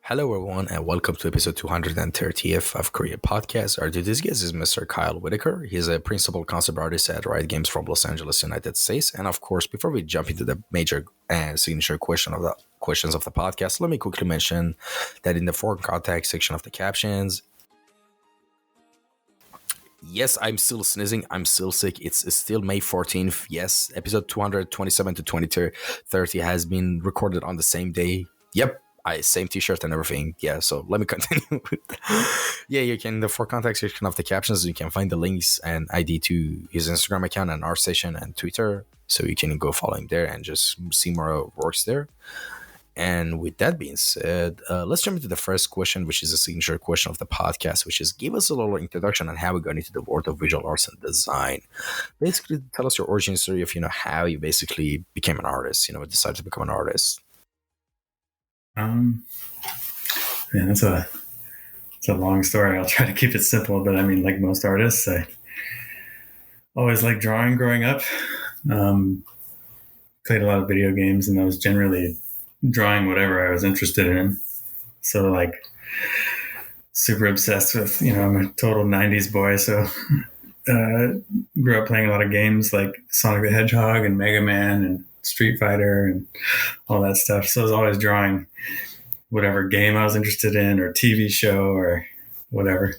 Hello, everyone, and welcome to episode 230 of Kouryer podcast. Our today's guest is Mr. Kiel Whitaker. He's a principal concept artist at Riot Games from Los Angeles, United States. And of course, before we jump into the major and signature questions of the podcast, let me quickly mention that in the foreign contact section of the captions, yes, I'm still sneezing. I'm still sick. It's still May 14th. Yes, episode 227 to 2030 has been recorded on the same day. Yep. Same t-shirt and everything. Yeah, so let me continue. Yeah, you can, the for contact section of the captions, you can find the links and ID to his Instagram account and our session and Twitter. So you can go follow him there and just see more works there. And with that being said, let's jump into the first question, which is a signature question of the podcast, which is give us a little introduction on how we got into the world of visual arts and design. Basically, tell us your origin story of, how you basically became an artist, decided to become an artist. Yeah, it's a long story. I'll try to keep it simple, but I mean, like most artists, I always liked drawing growing up. Played a lot of video games, and I was generally drawing whatever I was interested in. So like super obsessed with, I'm a total 90s boy. So grew up playing a lot of games like Sonic the Hedgehog and Mega Man and Street Fighter and all that stuff. So I was always drawing whatever game I was interested in or TV show or whatever.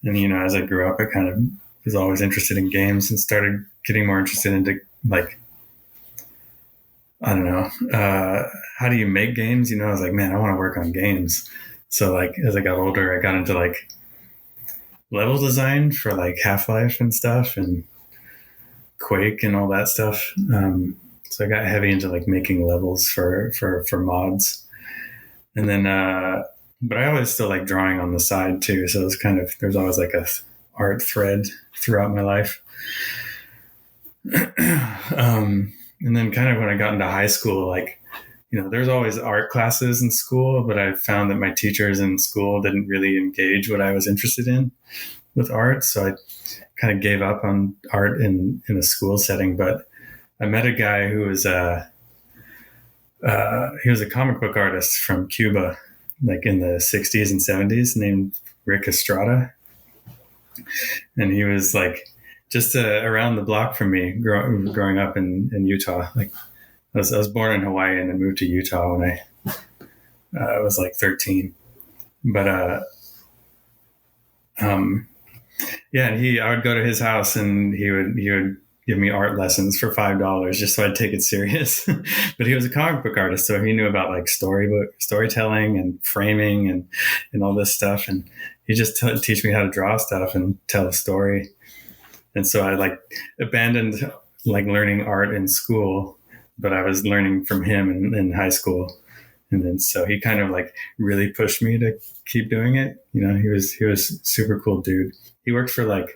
And, as I grew up, I kind of was always interested in games and started getting more interested into like, I don't know, how do you make games? I was like, man, I want to work on games. So like, as I got older, I got into like level design for like Half-Life and stuff and Quake and all that stuff. So I got heavy into like making levels for mods. And then, but I always still like drawing on the side too. So it's kind of, there's always like a art thread throughout my life. And then kind of when I got into high school, like, there's always art classes in school, but I found that my teachers in school didn't really engage what I was interested in with art. So I kind of gave up on art in a school setting, but I met a guy who was he was a comic book artist from Cuba, like in the 60s and 70s, named Rick Estrada. And he was like just around the block from me growing up in Utah. Like I was born in Hawaii and then moved to Utah when I was like 13. But yeah, and I would go to his house and he would give me art lessons for $5 just so I'd take it serious. But he was a comic book artist, so he knew about like storytelling and framing and all this stuff. And he just teach me how to draw stuff and tell a story. And so I like abandoned like learning art in school, but I was learning from him in high school. And then so he kind of like really pushed me to keep doing it. He was super cool dude. He worked for like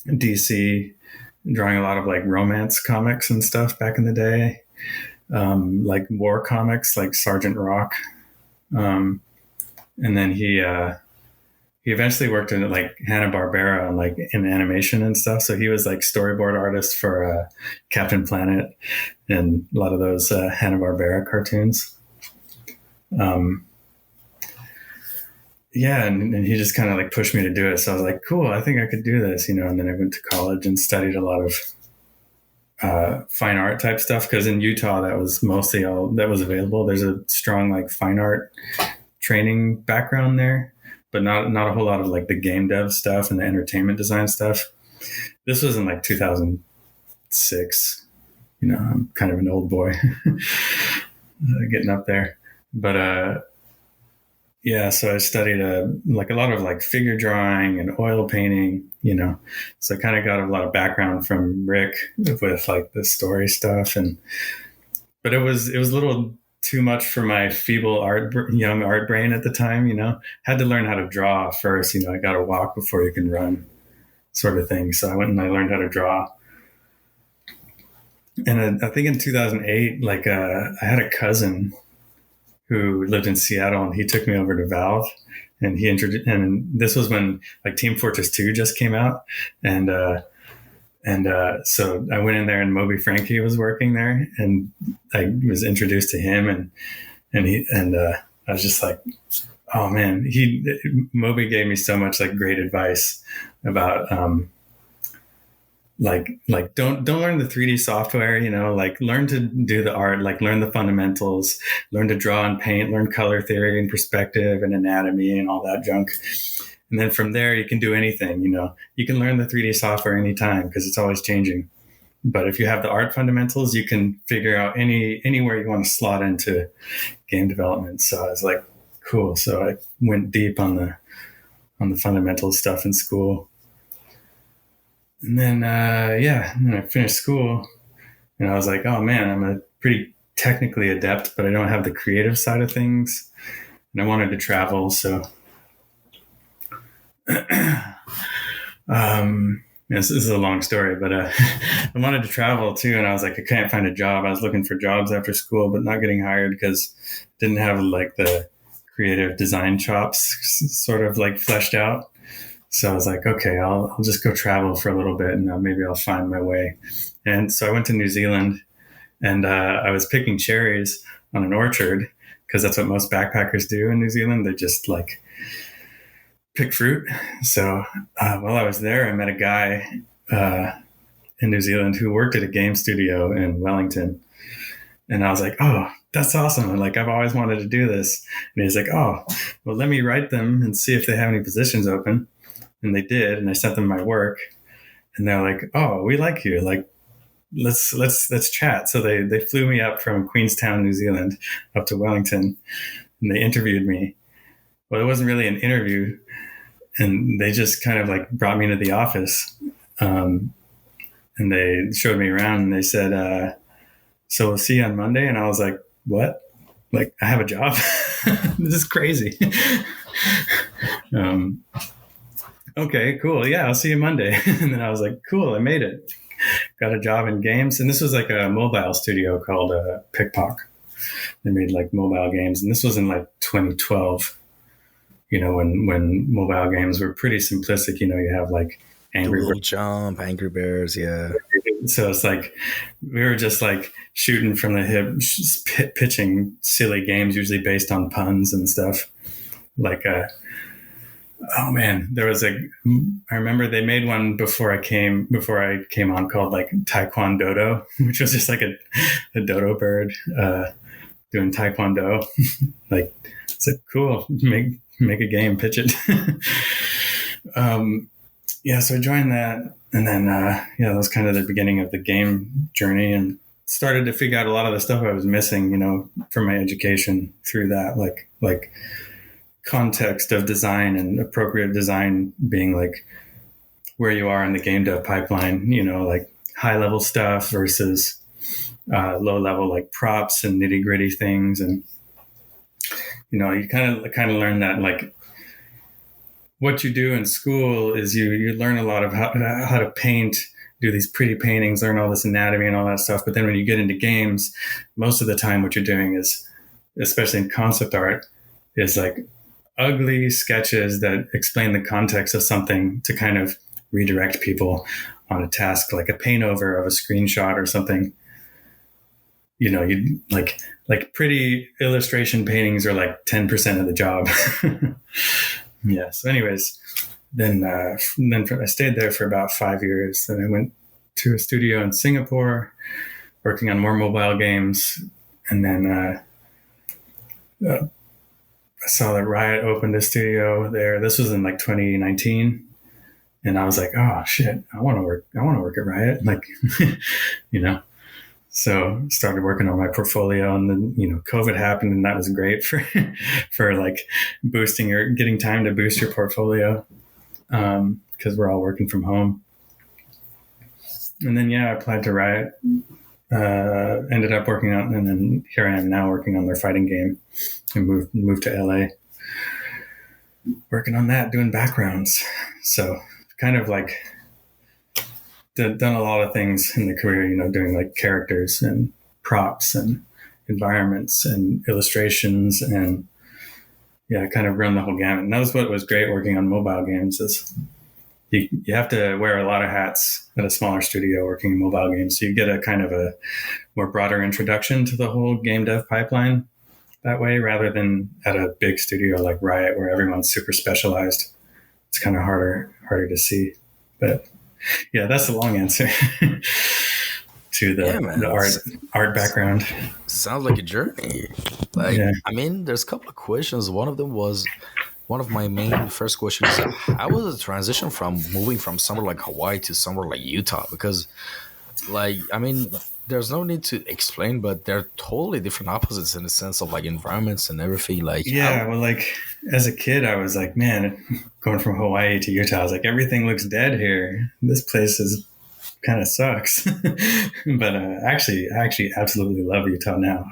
DC, drawing a lot of like romance comics and stuff back in the day, like war comics like Sergeant Rock. And then he eventually worked in like Hanna-Barbera, like in animation and stuff. So he was like storyboard artist for Captain Planet and a lot of those Hanna-Barbera cartoons. Yeah, and he just kind of like pushed me to do it. So I was like, cool, I think I could do this, and then I went to college and studied a lot of fine art type stuff, because in Utah, that was mostly all that was available. There's a strong like fine art training background there, but not a whole lot of like the game dev stuff and the entertainment design stuff. This was in like 2006. I'm kind of an old boy getting up there, but yeah, so I studied like a lot of like figure drawing and oil painting, so I kind of got a lot of background from Rick with like the story stuff. But it was a little too much for my feeble young art brain at the time, had to learn how to draw first, I got to walk before you can run sort of thing. So I went and I learned how to draw. And I think in 2008, like I had a cousin who lived in Seattle, and he took me over to Valve, and and this was when like Team Fortress 2 just came out. And so I went in there and Moby Frankie was working there, and I was introduced to him, and I was just like, oh man, Moby gave me so much like great advice about, like don't learn the 3D software, like learn to do the art, like learn the fundamentals, learn to draw and paint, learn color theory and perspective and anatomy and all that junk. And then from there, you can do anything, you can learn the 3D software anytime because it's always changing. But if you have the art fundamentals, you can figure out anywhere you want to slot into game development. So I was like, cool. So I went deep on the fundamental stuff in school. And then, when I finished school, and I was like, oh man, I'm a pretty technically adept, but I don't have the creative side of things. And I wanted to travel. So, this is a long story, but I wanted to travel too. And I was like, I can't find a job. I was looking for jobs after school, but not getting hired because didn't have like the creative design chops sort of like fleshed out. So I was like, okay, I'll just go travel for a little bit and maybe I'll find my way. And so I went to New Zealand and I was picking cherries on an orchard because that's what most backpackers do in New Zealand. They just like pick fruit. So while I was there, I met a guy in New Zealand who worked at a game studio in Wellington. And I was like, oh, that's awesome. And like, I've always wanted to do this. And he's like, oh, well, let me write them and see if they have any positions open. And they did, and I sent them my work, and they're like, "Oh, we like you. Like, let's chat." So they flew me up from Queenstown, New Zealand, up to Wellington, and they interviewed me. Well, it wasn't really an interview, and they just kind of like brought me into the office, and they showed me around, and they said, "So we'll see you on Monday." And I was like, "What? Like, I have a job? This is crazy." Okay, cool. Yeah, I'll see you Monday. And then I was like, cool, I made it. Got a job in games. And this was like a mobile studio called Pickpock. They made like mobile games. And this was in like 2012, when mobile games were pretty simplistic. You have like Angry Birds. Jump, Angry Bears, yeah. So it's like, we were just like shooting from the hip, pitching silly games, usually based on puns and stuff. Like, oh man, I remember they made one before I came on called like Taekwondo, which was just like a dodo bird doing Taekwondo. Like, it's like, cool, make a game, pitch it. So I joined that, and then that was kind of the beginning of the game journey, and started to figure out a lot of the stuff I was missing, from my education through that, like context of design and appropriate design being like where you are in the game dev pipeline, like high level stuff versus low level, like props and nitty gritty things. And, you kind of learn that like what you do in school is you learn a lot of how to paint, do these pretty paintings, learn all this anatomy and all that stuff. But then when you get into games, most of the time what you're doing is, especially in concept art, is like ugly sketches that explain the context of something to kind of redirect people on a task, like a paint over of a screenshot or something. You like pretty illustration paintings are like 10% of the job. Yeah. So anyways, then I stayed there for about 5 years. Then I went to a studio in Singapore working on more mobile games. And then, I saw that Riot opened a studio there. This was in like 2019. And I was like, oh shit, I want to work at Riot. Like, so started working on my portfolio, and then, COVID happened, and that was great for like getting time to boost your portfolio. Cause we're all working from home. And then, I applied to Riot, ended up working on, and then here I am now working on their fighting game. I moved to LA, working on that, doing backgrounds. So kind of like done a lot of things in the career, doing like characters and props and environments and illustrations, and kind of run the whole gamut. And that was what was great working on mobile games, is you have to wear a lot of hats at a smaller studio working in mobile games. So you get a kind of a more broader introduction to the whole game dev pipeline. that way rather than at a big studio like Riot where everyone's super specialized. It's kind of harder to see. But yeah, that's the long answer to Yeah, the man. art background. Sounds like a journey. Like, Yeah. I mean, there's a couple of questions. One of them was one of my main first questions. How was the transition from moving from somewhere like Hawaii to somewhere like Utah? Because, like, I mean, there's no need to explain, but they're totally different opposites in the sense of like environments and everything. Like, how? Yeah, well, like as a kid, I was like, man, going from Hawaii to Utah, I was like, everything looks dead here. This place is kind of sucks. But I actually absolutely love Utah now.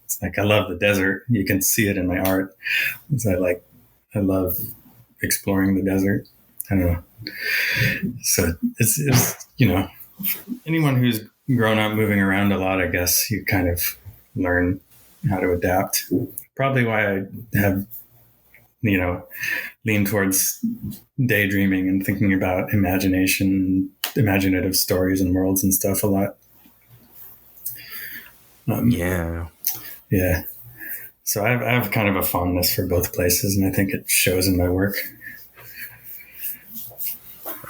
It's like I love the desert. You can see it in my art. So I love exploring the desert. I don't know. So it's anyone who's grown up moving around a lot, I guess you kind of learn how to adapt. Probably why I have, lean towards daydreaming and thinking about imaginative stories and worlds and stuff a lot. Yeah. Yeah. So I have kind of a fondness for both places, and I think it shows in my work.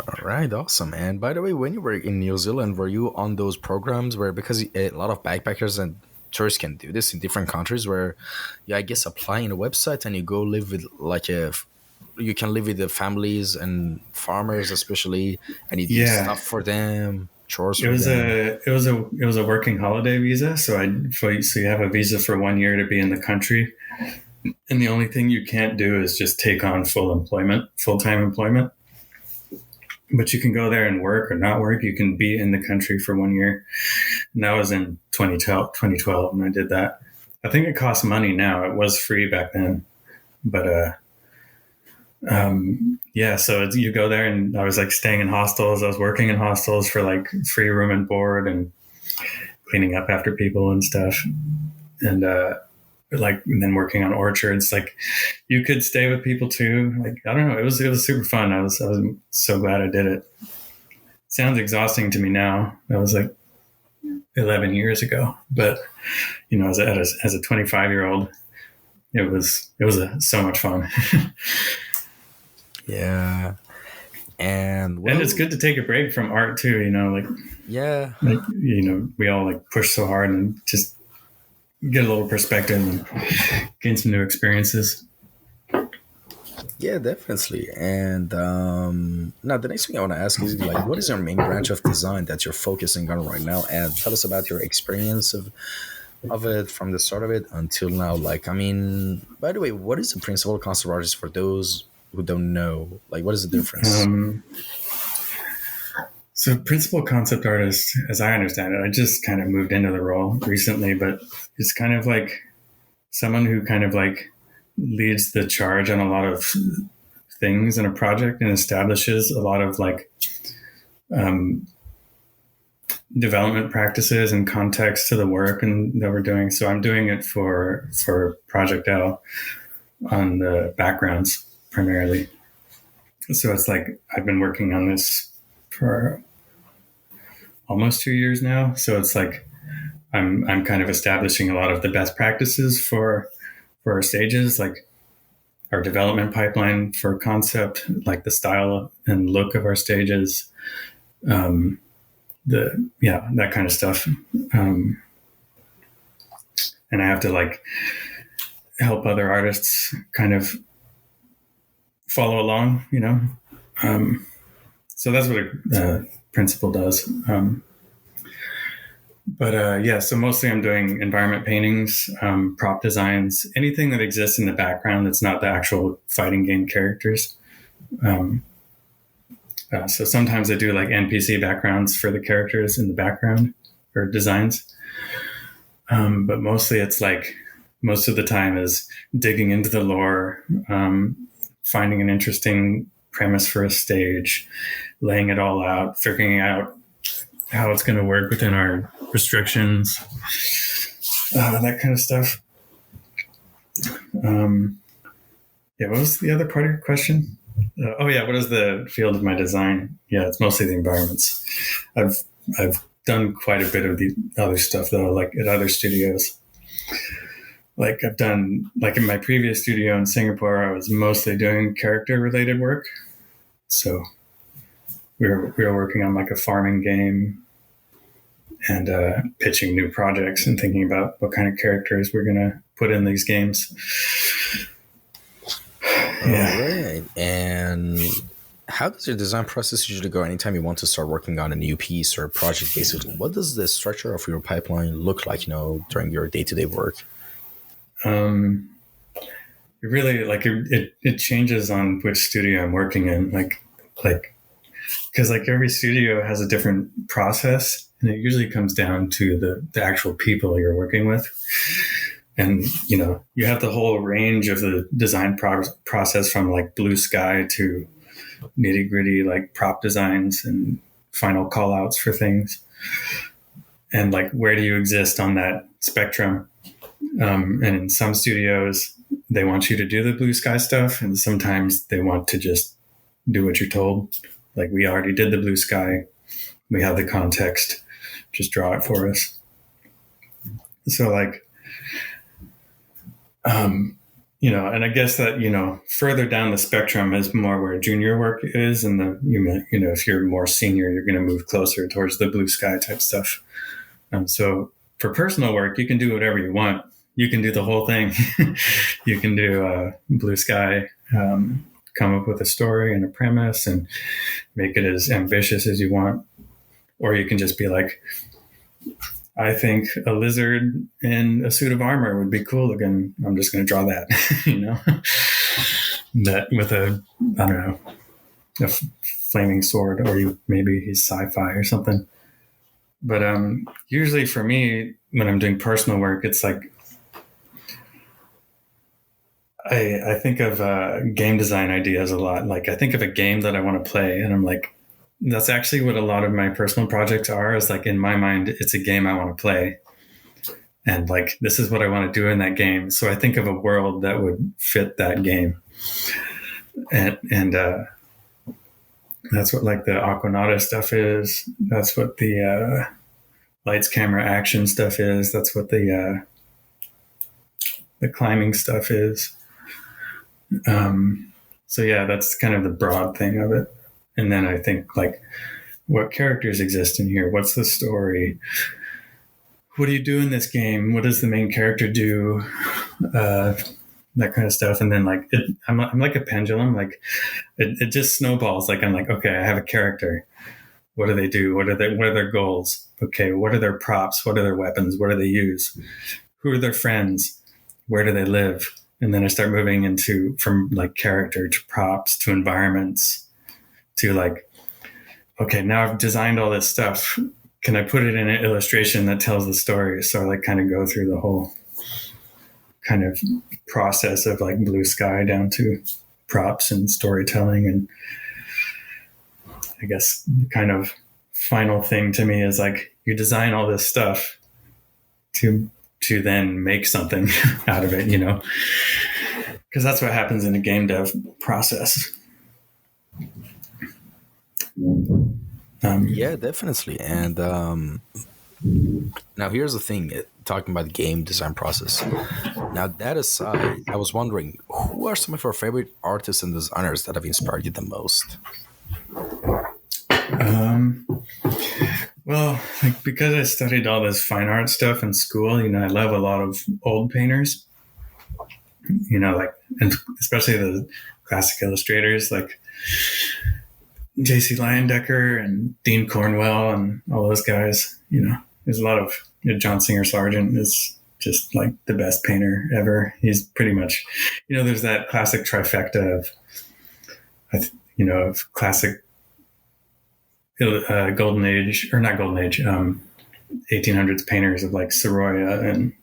All right, awesome. And by the way, when you were in New Zealand, were you on those programs where, because a lot of backpackers and tourists can do this in different countries, where you, I guess, apply in a website and you go live with you can live with the families and farmers, especially, and you do Yeah. stuff for them, chores It for was them. a working holiday visa. So you have a visa for 1 year to be in the country, and the only thing you can't do is just take on full time employment. But you can go there and work or not work. You can be in the country for 1 year. And that was in 2012 when I did that. I think it costs money now. It was free back then, but yeah. So you go there, and I was like staying in hostels. I was working in hostels for like free room and board and cleaning up after people and stuff. And and then working on orchards. Like you could stay with people too. Like I don't know. It was super fun. I was so glad I did it. Sounds exhausting to me now. That was like 11 years ago, but as a 25-year-old, it was so much fun. Yeah. And And it's good to take a break from art too. yeah. We all like push so hard and just get a little perspective and gain some new experiences. Yeah, definitely. And now the next thing I want to ask is like, what is your main branch of design that you're focusing on right now? And tell us about your experience of it from the start of it until now. Like, I mean, by the way, what is the principal concept artist for those who don't know? Like, what is the difference? So principal concept artist, as I understand it, I just kind of moved into the role recently, but it's kind of like someone who kind of like leads the charge on a lot of things in a project and establishes a lot of like development practices and context to the work that we're doing. So I'm doing it for Project L on the backgrounds primarily. So it's like I've been working on this for almost 2 years now. So it's like I'm kind of establishing a lot of the best practices for our stages, like our development pipeline for concept, like the style and look of our stages, that kind of stuff. And I have to like help other artists kind of follow along, so that's what a principal does. So mostly I'm doing environment paintings, prop designs, anything that exists in the background that's not the actual fighting game characters. So sometimes I do like NPC backgrounds for the characters in the background or designs. But mostly it's like most of the time is digging into the lore, finding an interesting premise for a stage, laying it all out, figuring out how it's going to work within our restrictions, that kind of stuff. What was the other part of your question? What is the field of my design? Yeah, it's mostly the environments. I've done quite a bit of the other stuff though, like at other studios. like I've done, like in my previous studio in Singapore, I was mostly doing character related work. So we were working on like a farming game and pitching new projects and thinking about what kind of characters we're going to put in these games. Yeah. All right. And how does your design process usually go anytime you want to start working on a new piece or project? Basically, what does the structure of your pipeline look like, during your day-to-day work? It really, like, it changes on which studio I'm working in. Like, because like every studio has a different process, and it usually comes down to the actual people you're working with. And, you have the whole range of the design process from like blue sky to nitty gritty, like prop designs and final call outs for things. And like, where do you exist on that spectrum? And in some studios, they want you to do the blue sky stuff. And sometimes they want to just do what you're told. Like, we already did the blue sky. We have the context. Just draw it for us. So like, and I guess that, further down the spectrum is more where junior work is. And if you're more senior, you're going to move closer towards the blue sky type stuff. So for personal work, you can do whatever you want. You can do the whole thing. You can do blue sky, come up with a story and a premise and make it as ambitious as you want. Or you can just be like, I think a lizard in a suit of armor would be cool looking. I'm just going to draw that, that with a flaming sword, or maybe he's sci-fi or something. But usually for me, when I'm doing personal work, it's like, I think of game design ideas a lot. Like, I think of a game that I want to play, and I'm like, that's actually what a lot of my personal projects are. Is like, in my mind, it's a game I want to play, and like, this is what I want to do in that game. So I think of a world that would fit that game, and that's what like the Aquanauta stuff is. That's what the lights, camera, action stuff is. That's what the climbing stuff is. So yeah, that's kind of the broad thing of it. And then I think, like, what characters exist in here? What's the story? What do you do in this game? What does the main character do? That kind of stuff. And then like, I'm like a pendulum. Like, it just snowballs. Like, I'm like, okay, I have a character. What do they do? What are their goals? Okay, what are their props? What are their weapons? What do they use? Who are their friends? Where do they live? And then I start moving from like character to props to environments to like, okay, now I've designed all this stuff. Can I put it in an illustration that tells the story? So I like kind of go through the whole kind of process of like blue sky down to props and storytelling. And I guess the kind of final thing to me is like, you design all this stuff to then make something out of it, because that's what happens in the game dev process. Yeah, definitely. And now here's the thing, talking about the game design process. Now, that aside, I was wondering, who are some of your favorite artists and designers that have inspired you the most? Well, like, because I studied all this fine art stuff in school, I love a lot of old painters, like, and especially the classic illustrators like J.C. Leyendecker and Dean Cornwell and all those guys. There's a lot of John Singer Sargent is just like the best painter ever. He's pretty much, there's that classic trifecta of classic golden age, or not golden age, 1800s painters of like Sorolla and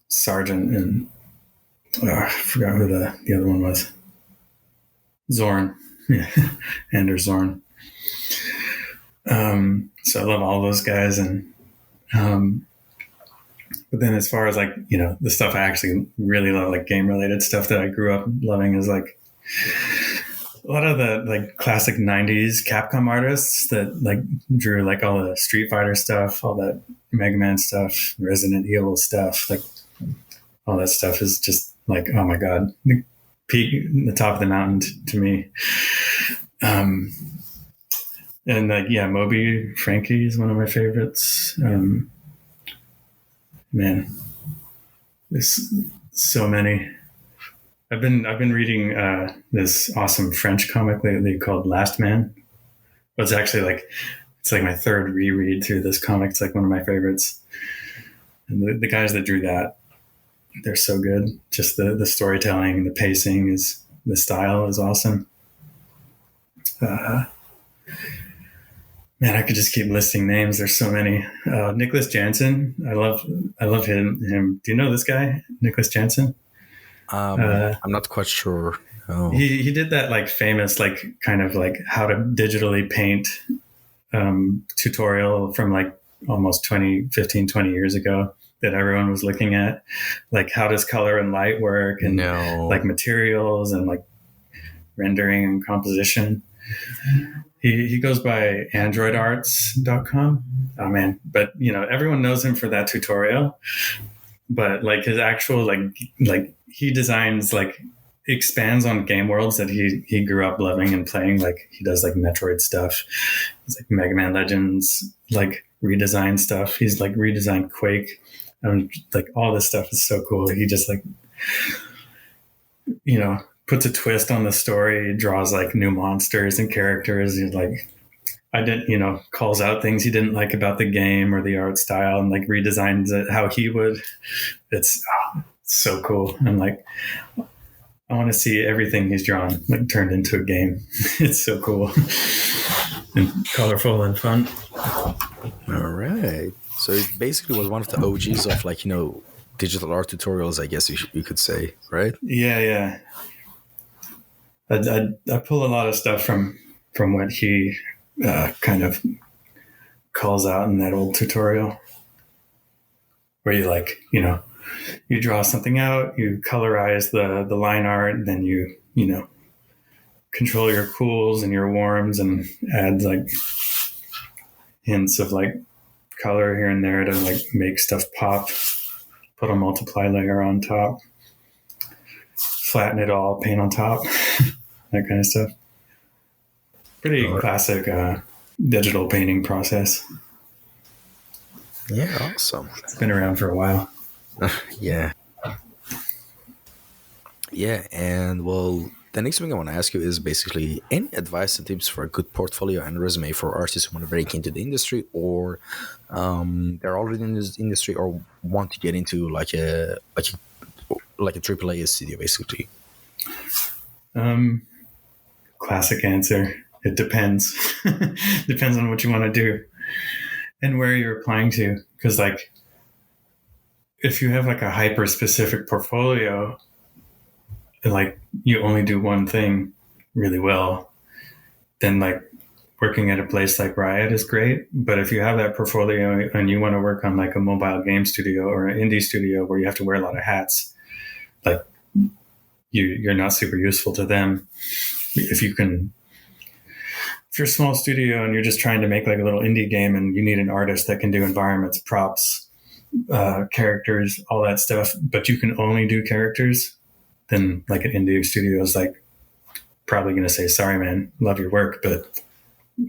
Sargent and I forgot who the other one was. Zorn. Yeah. Anders Zorn. So I love all those guys. And but then as far as like, the stuff I actually really love, like game related stuff that I grew up loving, is like a lot of the like classic 90s Capcom artists that like drew like all the Street Fighter stuff, all that Mega Man stuff, Resident Evil stuff. Like all that stuff is just like, oh my God, the peak, the top of the mountain to me. And like, yeah, Moby Frankie is one of my favorites. Man, there's so many. I've been reading this awesome French comic lately called Last Man. It's actually like, it's like my third reread through this comic. It's like one of my favorites. And the guys that drew that, they're so good. Just the storytelling, the pacing the style is awesome. Man, I could just keep listing names. There's so many. Nicholas Jansen, I love him. Do you know this guy, Nicholas Jansen? I'm not quite sure. Oh. He did that like famous, like kind of like how to digitally paint tutorial from like almost 20 years ago that everyone was looking at. Like, how does color and light work, and like materials and like rendering and composition. He goes by androidarts.com. Oh man. But everyone knows him for that tutorial, but like his actual, like he designs, like expands on game worlds that he grew up loving and playing. Like he does like Metroid stuff. It's like Mega Man Legends, like redesign stuff. He's like redesigned Quake. Like all this stuff is so cool. He just like, puts a twist on the story, draws like new monsters and characters. He's like, calls out things he didn't like about the game or the art style, and like redesigns it how he would. It's so cool. I'm like, I want to see everything he's drawn like turned into a game. It's so cool and colorful and fun. All right. So it basically was one of the OGs of like, digital art tutorials, I guess you could say, right? Yeah. I pull a lot of stuff from what he kind of calls out in that old tutorial, where you like, you draw something out, you colorize the line art, and then you control your cools and your warms and add like hints of like color here and there to like make stuff pop, put a multiply layer on top, flatten it all, paint on top, that kind of stuff. Pretty classic digital painting process. Yeah, awesome. It's been around for a while. Yeah, and well, the next thing I want to ask you is basically any advice and tips for a good portfolio and resume for artists who want to break into the industry, or they're already in this industry, or want to get into like a AAA studio, basically. Classic answer. It depends. Depends on what you want to do and where you're applying to. Because like, if you have like a hyper specific portfolio, and like you only do one thing really well, then like working at a place like Riot is great. But if you have that portfolio and you want to work on like a mobile game studio or an indie studio where you have to wear a lot of hats, like you're not super useful to them. If you're a small studio and you're just trying to make like a little indie game and you need an artist that can do environments, props, characters, all that stuff, but you can only do characters, then like an indie studio is like probably going to say, sorry, man, love your work, but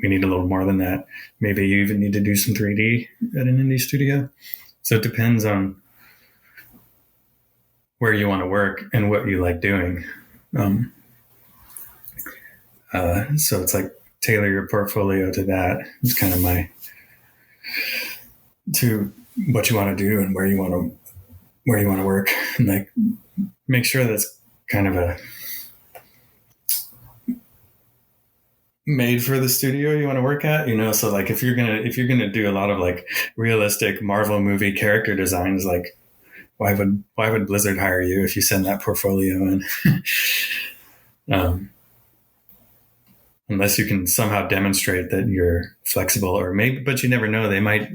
we need a little more than that. Maybe you even need to do some 3D at an indie studio. So it depends on where you want to work and what you like doing. So it's like tailor your portfolio to that. It's kind of to what you want to do and where you want to work, and like make sure that's kind of a made for the studio you want to work at, so like if you're gonna do a lot of like realistic Marvel movie character designs, like why would Blizzard hire you if you send that portfolio in? Unless you can somehow demonstrate that you're flexible, or maybe, but you never know, they might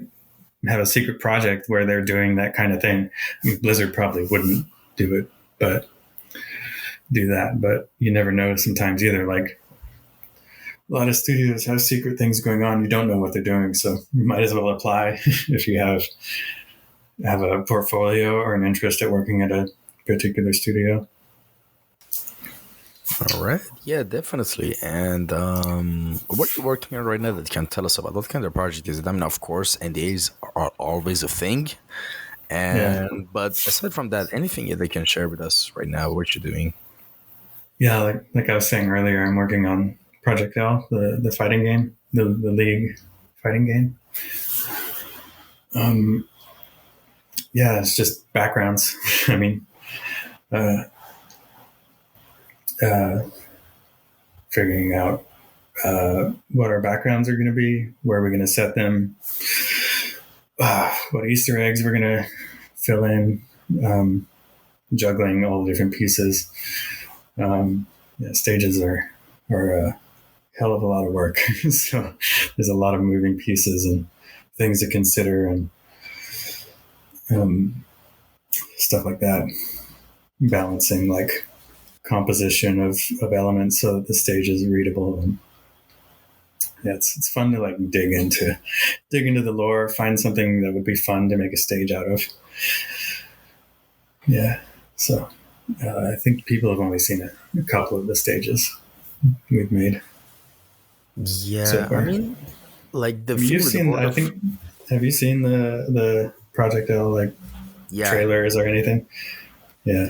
have a secret project where they're doing that kind of thing. I mean, Blizzard probably wouldn't do that, but you never know sometimes either. Like a lot of studios have secret things going on. You don't know what they're doing. So you might as well apply if you have have a portfolio or an interest at working at a particular studio. All right. Yeah, definitely. And what are you working on right now that you can tell us about? What kind of project is it? I mean, of course, NDAs are always a thing. Yeah. And but aside from that, anything that they can share with us right now, what you're doing? Yeah, like I was saying earlier, I'm working on Project L, the fighting game, the League fighting game. Um, yeah, it's just backgrounds. I mean, uh, uh, figuring out what our backgrounds are going to be, where we're going to set them, what Easter eggs we're going to fill in, juggling all the different pieces. Yeah, stages are a hell of a lot of work. So there's a lot of moving pieces and things to consider and um, stuff like that. Balancing like composition of elements so that the stage is readable. And yeah, it's fun to like dig into the lore, find something that would be fun to make a stage out of. Yeah, so I think people have only seen a couple of the stages we've made so Yeah, I far. mean, like the I mean, thing you've with the seen. world I of think. Have you seen the Project L like yeah, trailers or anything? Yeah.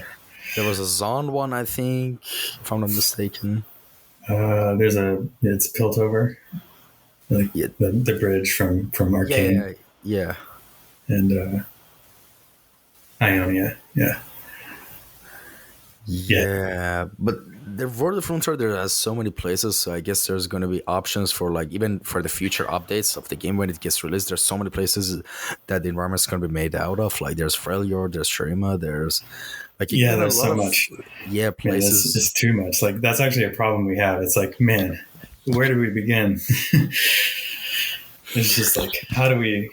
there was a Zon one, I think, if I'm not mistaken. There's it's Piltover, like Yeah, the bridge from yeah, Arcane yeah, yeah. and Ionia. Yeah. Yeah. Yeah, but the World of Frontier there has so many places, so I guess there's going to be options for like even for the future updates of the game when it gets released. There's so many places that the environment's going to be made out of. Like there's Freljord, there's Shurima, there's like Yeah. even a There's lot so of much. yeah Man, places. it's too much. Like that's actually a problem we have. It's like, man, where do we begin? It's just like, how do we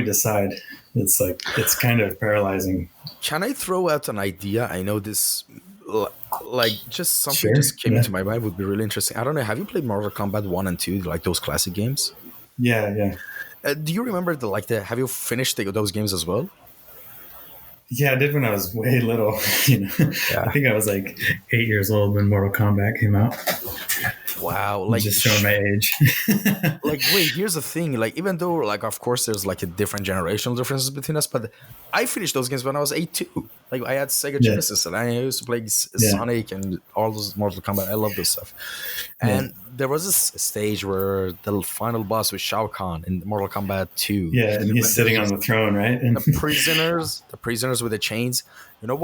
decide? It's like, it's kind of paralyzing. Can I throw out an idea? I know this. Like just something Sure. just came Yeah. into my mind would be really interesting. I don't know. Have you played Mortal Kombat 1 and 2, like those classic games? Yeah. Yeah. Do you remember the like the? Have you finished those games as well? Yeah, I did when I was way little. I Yeah. think I was like 8 years old when Mortal Kombat came out. Wow. I'm just showing my age. Like wait, here's the thing. Like even though like of course there's like a different generational differences between us, but I finished those games when I was 8 too. Like I had Sega Yeah, Genesis and I used to play yeah, Sonic and all those Mortal Kombat. I love this stuff. yeah, And there was this stage where the final boss was Shao Kahn in Mortal Kombat 2. yeah. And he's When there's sitting on the throne, right? And the prisoners with the chains. You know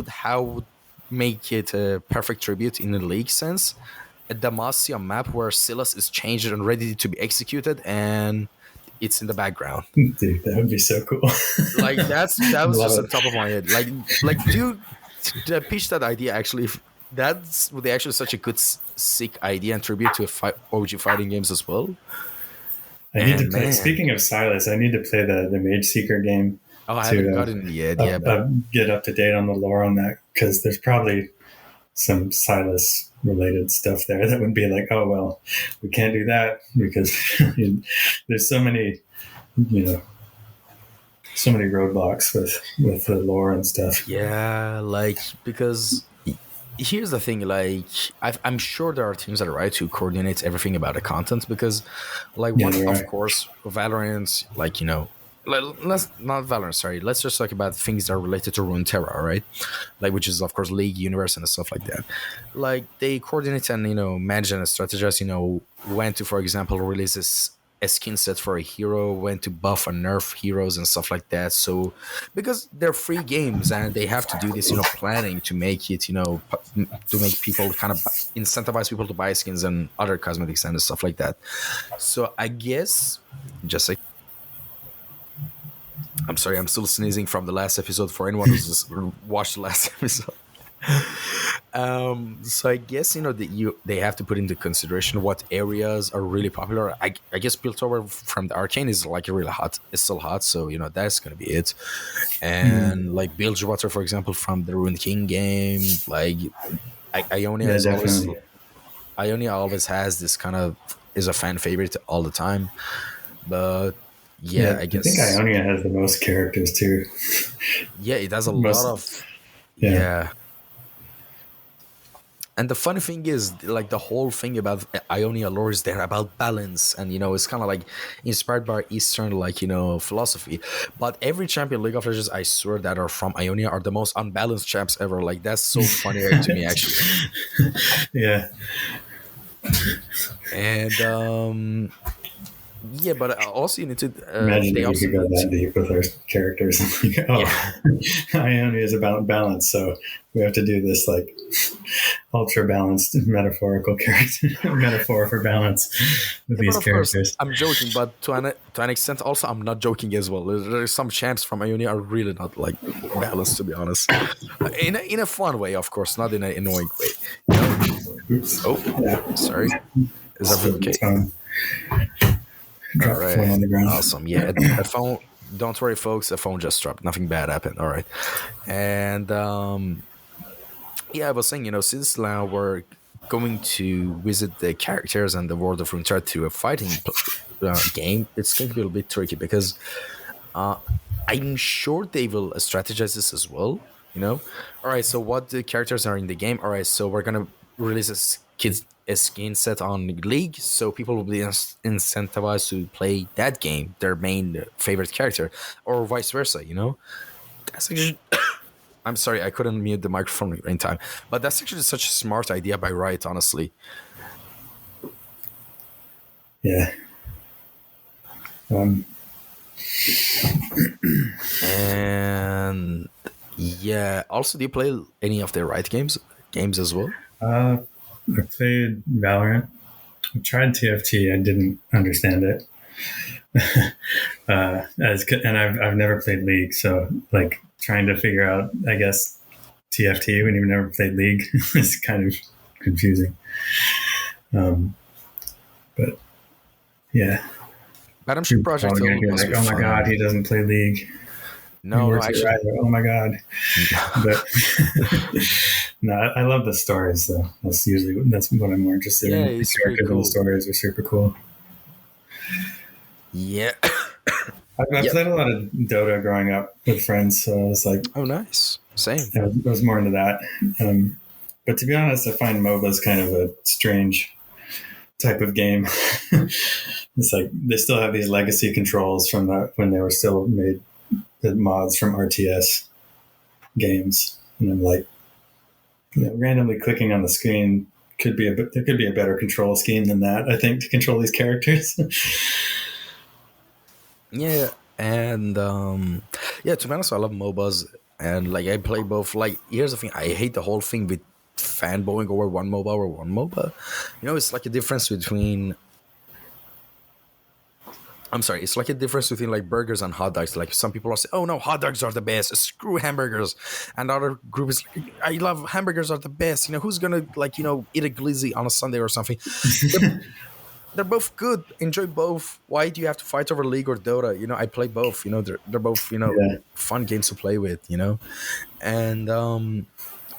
how would make it a perfect tribute in the league sense? A Demacia map where Silas is changed and ready to be executed, and it's in the background. dude, that would be so cool. Like that was Love just on it. top of my head. Like do to pitch that idea actually. If that's would be actually such a good sick idea and tribute to OG fighting games as well. I need to And play. man, Speaking of Silas, I need to play the Mage Seeker game oh, I haven't to gotten it yet. Yeah, but get up to date on the lore on that because there's probably some Silas related stuff there that would be like, oh well, we can't do that because there's so many, you know, so many roadblocks with the lore and stuff. yeah, like because here's the thing, like I'm sure there are teams that are right to coordinate everything about the content because like Yeah, one there of are. course Valorant, like let's not Valorant, sorry, let's just talk about things that are related to Runeterra, right? Like which is of course League universe and stuff like that. Like they coordinate and manage and strategize, when to, for example, release a skin set for a hero, when to buff and nerf heroes and stuff like that. So because they're free games and they have to do this, planning to make it, to make people kind of incentivize people to buy skins and other cosmetics and stuff like that. So I guess just like I'm sorry, I'm still sneezing from the last episode for anyone who's just watched the last episode. So I guess that they have to put into consideration what areas are really popular. I guess Piltover from the Arcane is like really hot. It's still hot, so that's gonna be it. Mm. And like Bilgewater, for example, from the Rune King game, like Ionia Yeah, is always definitely. Ionia always has this kind of is a fan favorite all the time. But Yeah, Yeah, I I think guess. Ionia has the most characters too. Yeah, it has a lot Most, of. yeah, Yeah. And the funny thing is, like the whole thing about Ionia lore is they're about balance, and it's kind of like inspired by Eastern, like philosophy. But every champion League of Legends, I swear, that are from Ionia are the most unbalanced champs ever. Like that's so funny to me, actually. yeah. And yeah, but also you need to. Imagine They if we also could go need that to. deep with our characters. Like, oh, Yeah, Ionia is about balance, so we have to do this like ultra balanced metaphorical character metaphor for balance with yeah, but these of course characters. I'm joking. But to an extent, also I'm not joking as well. There's some champs from Ionia are really not like balanced, to be honest. In a fun way, of course, not in an annoying way. You know. Oops. Oh, Yeah. sorry. Is Just everything flipped the okay? phone. All Dropped the phone right. on the ground. Awesome. Yeah, a phone. Don't worry, folks. The phone just dropped. Nothing bad happened. All right. And yeah, I was saying, since now we're going to visit the characters and the world of Runeterra to a fighting game, it's going to be a little bit tricky because uh, I'm sure they will strategize this as well. All right. So what the characters are in the game? All right. So we're gonna release a skin set on League, so people will be incentivized to play that game, their main favorite character, or vice versa. That's actually. I'm sorry, I couldn't mute the microphone in time, but that's actually such a smart idea by Riot, honestly. Yeah. Um, And yeah, also, do you play any of the Riot games as well? uh, I played Valorant. I tried TFT. I didn't understand it. And I've never played League, so like trying to figure out, I guess, TFT when you've never played League is kind of confusing. Um, but yeah, But I'm sure people are Project probably gonna Hill be must like, be "Oh my god, fun. he doesn't play League. He No, no, works at actually, Riot. Oh my god!" But no, I love the stories though. That's what I'm more interested yeah, in. The it's pretty characters and the cool. stories are super cool. Yeah. I Yep. played a lot of Dota growing up with friends, so I was like, Oh, nice. Same. I was more into that. But to be honest, I find MOBAs kind of a strange type of game. It's like they still have these legacy controls from when they were still made the mods from RTS games, and I'm like, randomly clicking on the screen there could be a better control scheme than that. I think to control these characters. Yeah, and yeah, to be honest, I love MOBAs, and like I play both. Like, here's the thing: I hate the whole thing with fanboying over one MOBA or one MOBA. It's like a difference between. I'm sorry, it's like a difference between like burgers and hot dogs. Like some people are saying, "Oh no, hot dogs are the best. Screw hamburgers," and the other group is like, "I love hamburgers are the best." Who's gonna like eat a glizzy on a Sunday or something? They're both good. Enjoy both. Why do you have to fight over League or Dota? I play both. They're both Yeah, fun games to play with. And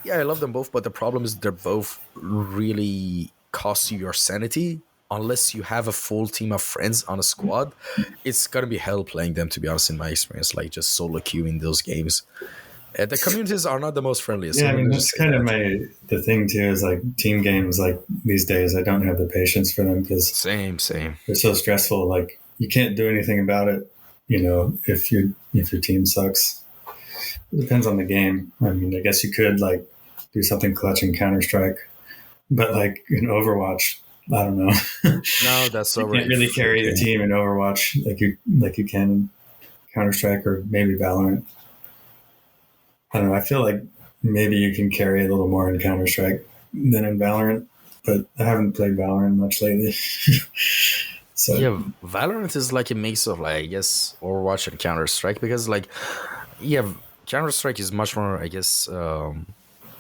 yeah, I love them both. But the problem is they're both really cost you your sanity. Unless you have a full team of friends on a squad, it's gonna be hell playing them. To be honest, in my experience, like just solo queuing those games. The communities are not the most friendliest. yeah. I Let mean, me just that's say kind of that. the thing too. Is like team games. Like these days, I don't have the patience for them because Same, same. they're so stressful. Like you can't do anything about it. If your team sucks. It depends on the game. I mean, I guess you could like do something clutch in Counter Strike, but like in Overwatch, I don't know. No, that's You can't already really carry your freaking. team in Overwatch like you can in Counter Strike or maybe Valorant. I don't know. I feel like maybe you can carry a little more in Counter Strike than in Valorant, but I haven't played Valorant much lately. So Yeah, Valorant is like a mix of like I guess Overwatch and Counter Strike because like yeah, Counter Strike is much more I guess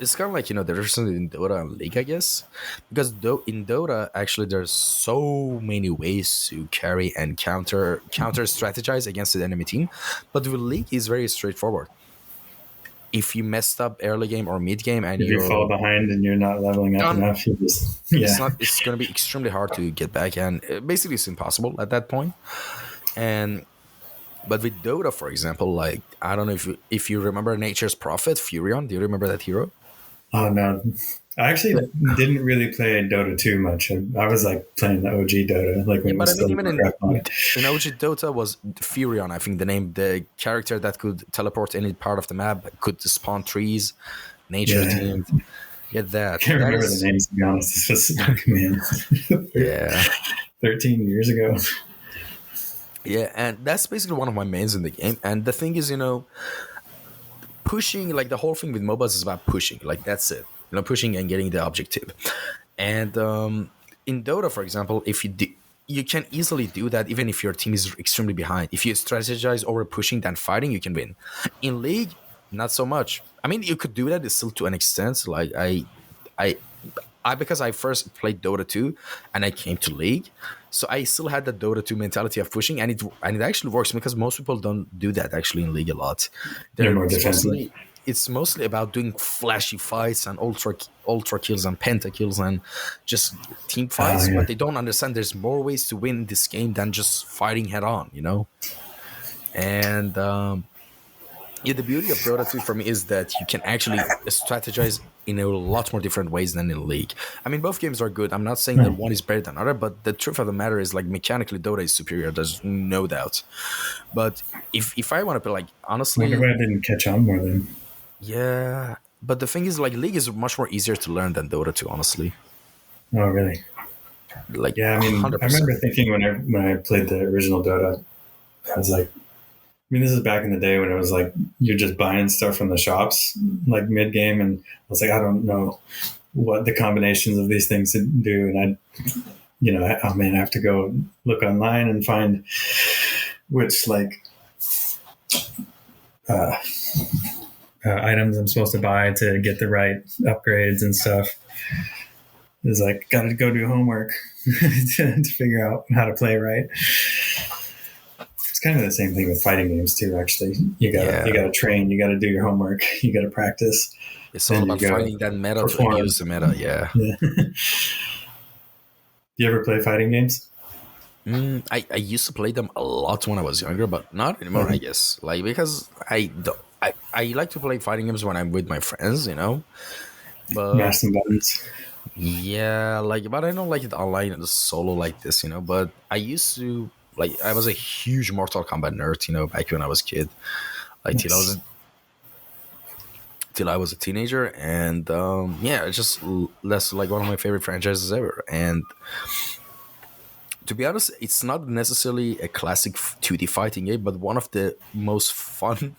it's kind of like the difference in Dota and League I guess because in Dota actually there's so many ways to carry and counter strategize against the enemy team, but with League is very straightforward. If you messed up early game or mid game and if you fall you're behind and you're not leveling up done, enough, you just yeah. it's going to be extremely hard to get back, and basically it's impossible at that point. And But with Dota, for example, like I don't know if you remember Nature's Prophet, Furion. Do you remember that hero? Oh no, I actually didn't really play Dota too much. I was like playing the OG Dota, like Yeah, when it but I was mean, still even Warcraft on it. in OG Dota was Furion, I think the name, the character that could teleport any part of the map, could spawn trees, nature Yeah, themed. Yeah, I can't that remember the is, names to be honest. This was like man, yeah, 13 years ago. yeah, and that's basically one of my mains in the game. And the thing is, pushing, like the whole thing with MOBAs is about pushing, like that's it, pushing and getting the objective. And in Dota, for example, if you do, you can easily do that even if your team is extremely behind. If you strategize over pushing than fighting, you can win. In League, not so much. I mean, you could do that still to an extent. Like I, because I first played Dota 2 and I came to League, so I still had the Dota 2 mentality of pushing, and it actually works because most people don't do that actually in League a lot. They're They're more defensive. it's mostly about doing flashy fights and ultra kills and penta kills and just team Oh fights, yeah, but they don't understand there's more ways to win this game than just fighting head on. And yeah, the beauty of Dota 2 for me is that you can actually strategize in a lot more different ways than in League. I mean, both games are good. I'm not saying that right. one is better than other, but the truth of the matter is, like, mechanically, Dota is superior. There's no doubt. But if I want to play, like, I wonder honestly, why I didn't catch on more then. yeah. But the thing is, like, League is much more easier to learn than Dota 2, honestly. Oh really? Like, Yeah, I mean, I 100%. remember thinking when I played the original Dota, I was like, I mean, this is back in the day when it was like you're just buying stuff from the shops like mid game, and I was like, I don't know what the combinations of these things do, and oh man, I have to go look online and find which like uh, items I'm supposed to buy to get the right upgrades and stuff. It's like got to go do homework to figure out how to play right. It's kind of the same thing with fighting games too. Actually, Yeah. you gotta train, you gotta do your homework, you gotta practice, It's all then you about gotta finding that meta to perform. abuse the meta. Yeah. Yeah. Do you ever play fighting games? I used to play them a lot when I was younger, but not anymore, I Okay. guess. Like, because I like to play fighting games when I'm with my friends. But Mash some buttons. yeah, like, but I don't like it online and solo like this. But I used to, like, I was a huge Mortal Kombat nerd, back when I was a kid, like Nice. till I was a teenager, and yeah, it's just that's like one of my favorite franchises ever. And to be honest, it's not necessarily a classic 2D fighting game, but one of the most fun,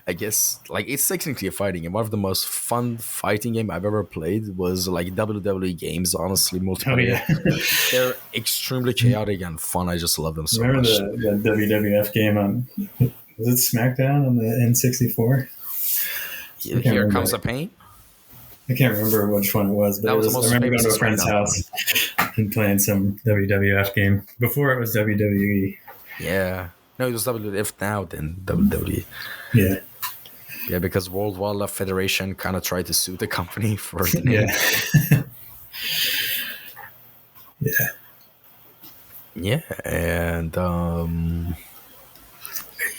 I guess, like, it's technically a fighting game. One of the most fun fighting game I've ever played was like WWE games, honestly, Oh multiplayer. yeah. They're extremely chaotic and fun. I just love them so Remember much. the WWF game on was it SmackDown on the N64? I can't Here comes remember. a pain. I can't remember which one it was, but That it was the was. I most remember going famous to a friend's SmackDown one. house and playing some WWF game before it was WWE. Yeah. No, it was WWF now, then WWE. Yeah, Yeah, because World Wildlife Federation kind of tried to sue the company for the yeah, name. yeah. Yeah, and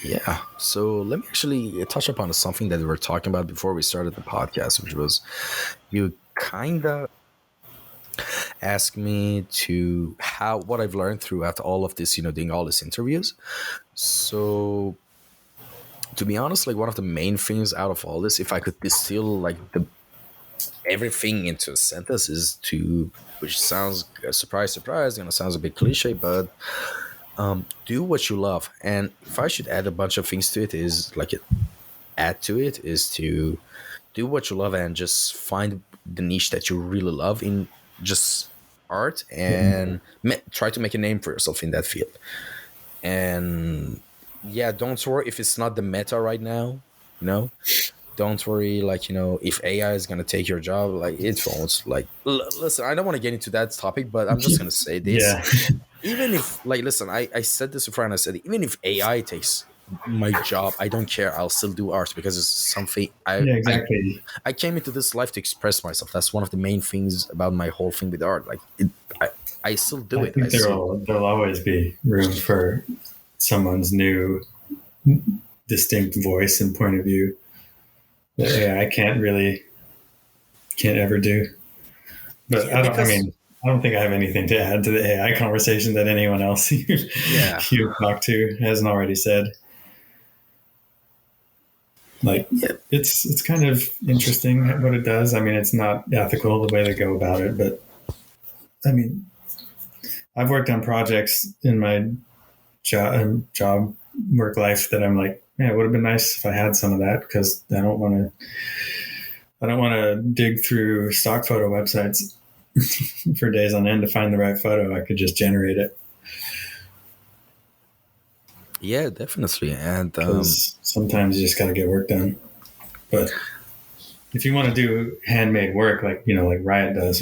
yeah. So let me actually touch upon something that we were talking about before we started the podcast, which was you kind of asked me to how what I've learned throughout all of this, doing all these interviews. So to be honest, like one of the main things out of all this, if I could distill like the everything into a sentence, is to, which sounds surprise, surprise, sounds a bit cliche, but do what you love. And if I should add a bunch of things to it, is like add to it is to do what you love and just find the niche that you really love in just art, and try to make a name for yourself in that field. And yeah, don't worry if it's not the meta right now. You know, don't worry. Like, if AI is gonna take your job, like it won't. Like, listen, I don't want to get into that topic, but I'm just gonna say this. Yeah, Even if, like, listen, I said this before, and I said, even if AI takes my job, I don't care. I'll still do art because it's something yeah, I exactly. I came into this life to express myself. That's one of the main things about my whole thing with art. Like, I still do I it. I think still there'll always be room for someone's new distinct voice and point of view that AI can't ever do. But Yeah, because I don't think I have anything to add to the AI conversation that anyone else yeah, you talked to hasn't already said. Like, yeah, it's kind of interesting what it does. I mean, it's not ethical the way they go about it, but I mean, I've worked on projects in my job work life that I'm like, yeah, it would have been nice if I had some of that, because I don't want to dig through stock photo websites for days on end to find the right photo. I could just generate it, yeah, definitely. And because sometimes you just got to get work done. But if you want to do handmade work, like, like Riot does,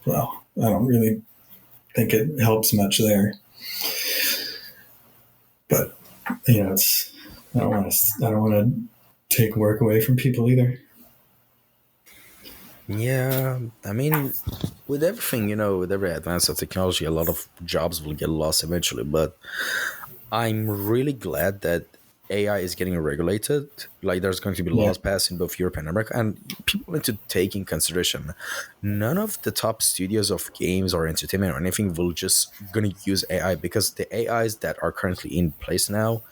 well, I don't really think it helps much there. But it's I don't want to take work away from people either. yeah, I mean, with everything, with every advance of technology, a lot of jobs will get lost eventually. But I'm really glad that AI is getting regulated. Like, there's going to be Yeah, laws passed in both Europe and America, and people need to take in consideration. None of the top studios of games or entertainment or anything will just gonna use AI, because the AIs that are currently in place now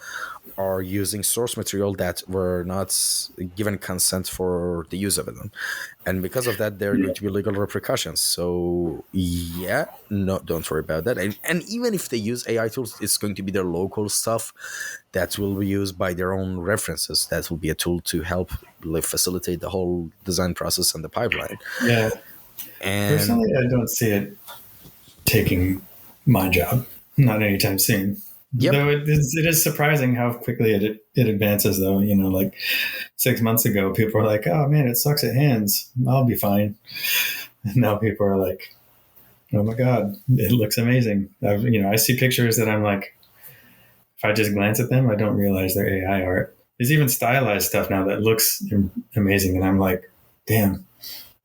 are using source material that were not given consent for the use of it, and because of that there are yeah, going to be legal repercussions. So yeah, no, don't worry about that. And even if they use AI tools, it's going to be their local stuff that will be used by their own references. That will be a tool to help facilitate the whole design process and the pipeline. yeah. And Personally, I don't see it taking my job. Not anytime soon. yep, Though it is surprising how quickly it advances. Though, like 6 months ago, people were like, "Oh man, it sucks at hands. I'll be fine." And now people are like, "Oh my god, it looks amazing." I see pictures that I'm like, if I just glance at them, I don't realize they're AI art. There's even stylized stuff now that looks amazing, and I'm like, "Damn,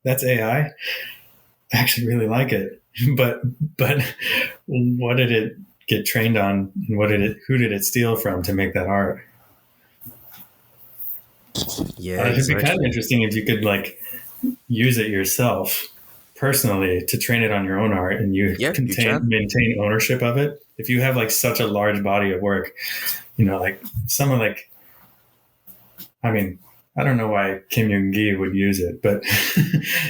that's AI." I actually really like it. But what did it get trained on, and who did it steal from to make that art? yeah, It'd be kind of exactly. interesting if you could like use it yourself personally to train it on your own art, and you Yeah, you can. maintain ownership of it. If you have like such a large body of work, like someone like, I mean, I don't know why Kim Young-gi would use it, but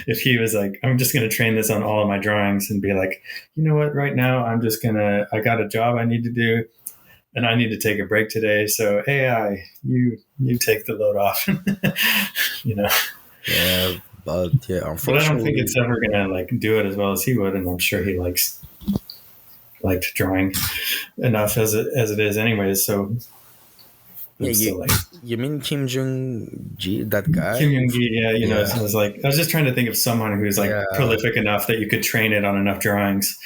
if he was like, I'm just going to train this on all of my drawings and be like, you know what, right now I got a job I need to do, and I need to take a break today. So AI, you take the load off, you know. Yeah, but yeah, But I don't think unfortunately, it's ever going to like do it as well as he would, and I'm sure he liked drawing enough as it is, anyways. So yeah, it's you still like you mean Kim Jong Ji, that Kim guy? Young Gi, yeah, Yeah, I was just trying to think of someone who's like yeah, prolific enough that you could train it on enough drawings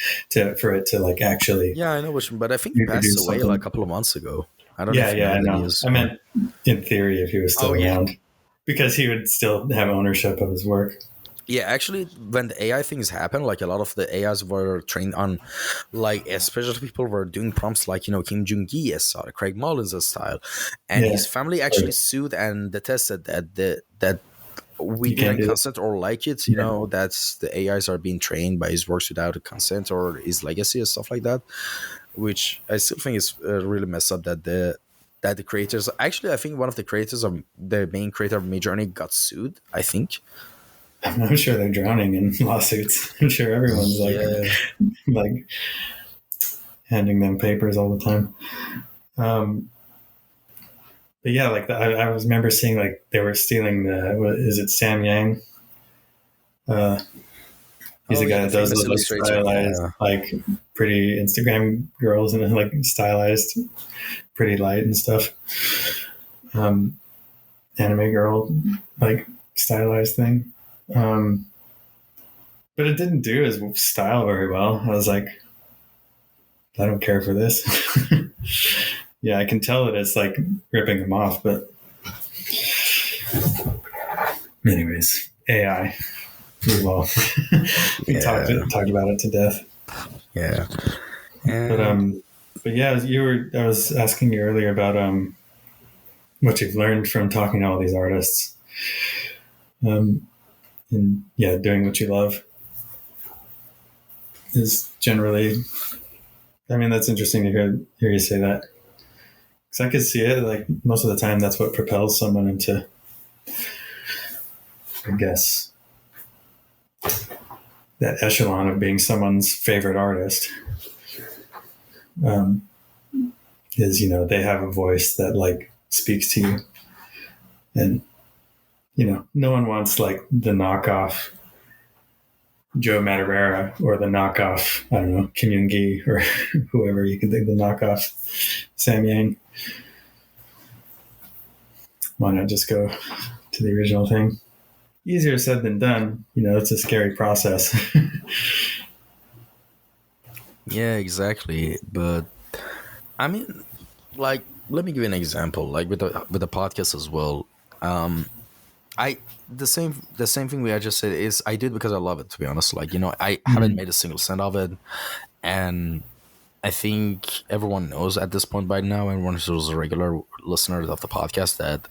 for it to like actually yeah. I know which, but I think he passed reproduce away like a something. couple of months ago. I don't know Yeah, if you yeah, know I the know. news. I Yeah. meant in theory if he was Oh still yeah, around, because he would still have ownership of his work. yeah. Actually, when the AI things happened, like a lot of the AIs were trained on, like especially people were doing prompts like Kim Jong Gi style, Craig Mullins style, and Yeah, his family actually like, sued and detested that we you can't didn't do it. consent or like it, Yeah, that's the AIs are being trained by his works without a consent or his legacy and stuff like that, which I still think is really messed up that the creators, actually I think one of the creators of the main creator of Midjourney got sued, I think. I'm sure they're drowning in lawsuits. I'm sure everyone's Yeah, like handing them papers all the time. Um, but yeah, like I was remember seeing like they were stealing is it Sam Yang? Uh, he's oh the yeah, guy the that does famous those like illustrator, stylized, yeah. like pretty Instagram girls and like stylized, pretty light and stuff. Um, Anime girl, like stylized thing. Um, but it didn't do his style very well. I was like, I don't care for this. Yeah, I can tell that it's like ripping him off, but anyways, AI. Well, we talked Yeah, talked about it to death. yeah. But And but yeah, I was asking you earlier about what you've learned from talking to all these artists, and doing what you love is generally. I mean, that's interesting to hear you say that, because I could see it. Like most of the time, that's what propels someone into, I guess, that echelon of being someone's favorite artist. Is they have a voice that like speaks to you, and no one wants like the knockoff Joe Madureira or the knockoff, I don't know, Kim Yoon-gi or whoever you can think, the knockoff Sam Yang. Why not just go to the original thing? Easier said than done. It's a scary process. Yeah, exactly. But I mean, like, let me give you an example. Like with the podcast as well. I the same thing we I just said is I do it because I love it. To be honest, like I haven't made a single cent of it, and I think everyone knows at this point by now. Everyone who's a regular listener of the podcast that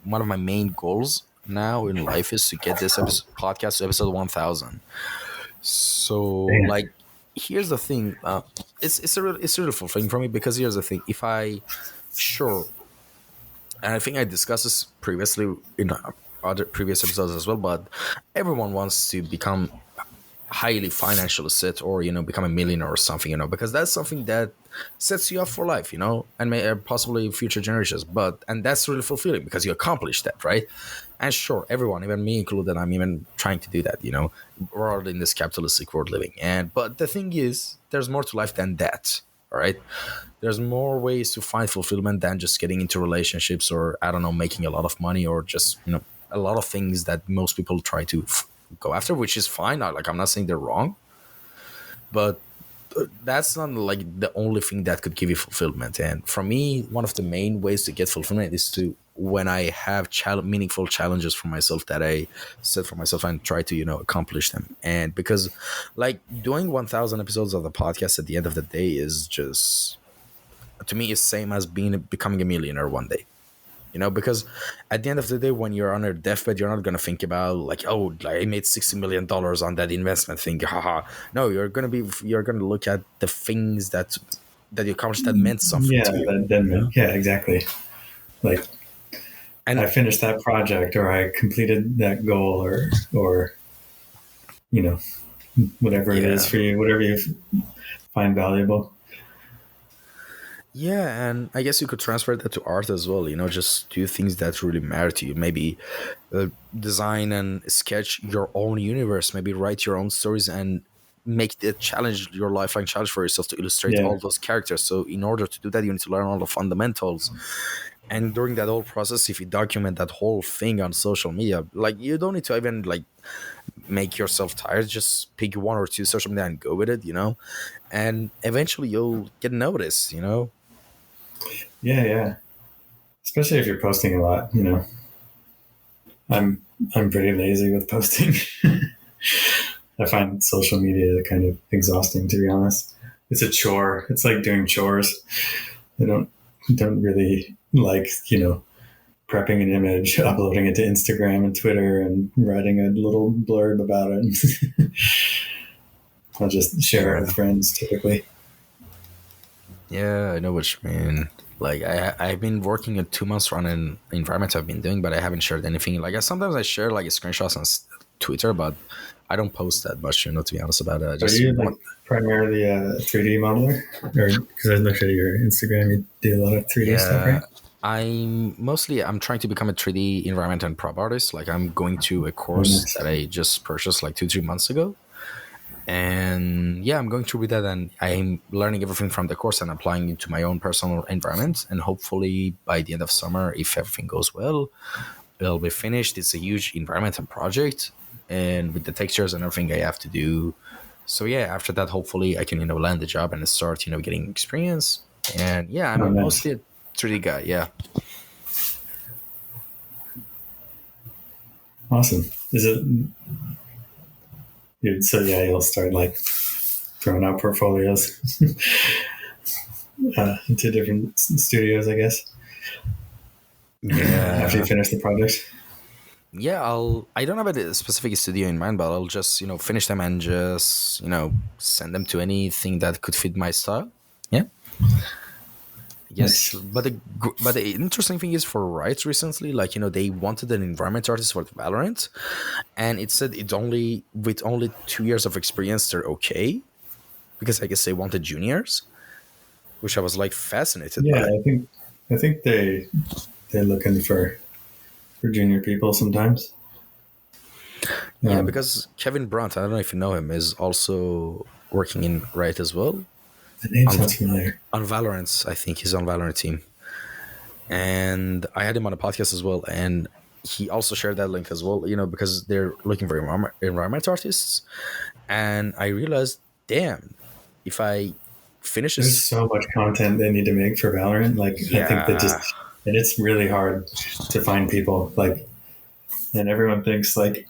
one of my main goals now in life is to get this podcast to episode 1,000. So Damn. like, here's the thing. It's a really fulfilling for me because here's the thing. If I sure, and I think I discussed this previously in other previous episodes as well, but everyone wants to become highly financially set or become a millionaire or something, because that's something that sets you up for life, and may possibly future generations, and that's really fulfilling because you accomplished that, right? And sure, everyone, even me included, I'm even trying to do that, we're all in this capitalistic world living, but the thing is there's more to life than that. All right, there's more ways to find fulfillment than just getting into relationships or I don't know, making a lot of money or just a lot of things that most people try to go after, which is fine. I'm not saying they're wrong, but that's not like the only thing that could give you fulfillment. And for me, one of the main ways to get fulfillment is to when I have meaningful challenges for myself that I set for myself and try to accomplish them. And because like doing 1,000 episodes of the podcast at the end of the day is just, to me, is same as becoming a millionaire one day. Because at the end of the day, when you're on your deathbed, you're not going to think about like, oh, I made $60 million on that investment thing. Haha. No, you're going to look at the things that you accomplished that meant something to you. Yeah, exactly. Like, and I finished that project, or I completed that goal, or whatever it is for you, whatever you find valuable. Yeah, and I guess you could transfer that to art as well. Just do things that really matter to you. Maybe design and sketch your own universe. Maybe write your own stories and make it challenge your lifelong challenge for yourself to illustrate all those characters. So in order to do that, you need to learn all the fundamentals. And during that whole process, if you document that whole thing on social media, like you don't need to even like make yourself tired. Just pick one or two social media and go with it. And eventually you'll get noticed. Yeah. Especially if you're posting a lot, I'm pretty lazy with posting. I find social media kind of exhausting, to be honest. It's a chore. It's like doing chores. I don't really like, prepping an image, uploading it to Instagram and Twitter and writing a little blurb about it. I'll just share it with friends typically. Yeah, I know what you mean. Like I've been working at 2 months on an environment I've been doing, but I haven't shared anything. Like sometimes I share like screenshots on Twitter, but I don't post that much, to be honest about it. Are you like primarily a 3D modeler? Or because I looked at your Instagram, you do a lot of 3D stuff, right? I'm trying to become a 3D environment and prop artist. Like I'm going to a course that I just purchased like 2-3 months ago. And yeah, I'm going through with that, and I'm learning everything from the course and applying it to my own personal environment. And hopefully by the end of summer, if everything goes well, it'll be finished. It's a huge environmental project, and with the textures and everything I have to do. So yeah, after that, hopefully I can land the job and start getting experience. And yeah, I'm mostly a 3D guy. Yeah. Awesome. Is it? So yeah, you'll start like throwing out portfolios into different studios, I guess. after you Yeah. finish the project. Yeah, I don't have a specific studio in mind, but I'll just, finish them and just, send them to anything that could fit my style. Yeah. Yes, Nice. but the interesting thing is for Riot recently, like they wanted an environment artist for Valorant, and it said it only with only 2 years of experience they're okay, because I guess they wanted juniors, which I was like fascinated Yeah, by. I think they're looking for junior people sometimes. Yeah, Um, because Kevin Brunt, I don't know if you know him, is also working in Riot as well the name on sounds familiar. on Valorant. I think he's on Valorant team, and I had him on a podcast as well, and he also shared that link as well. Because they're looking for environment artists, and I realized, damn, if I finish There's this, so much content they need to make for Valorant. Like, I think that yeah, just, and it's really hard to find people. Like, and everyone thinks like,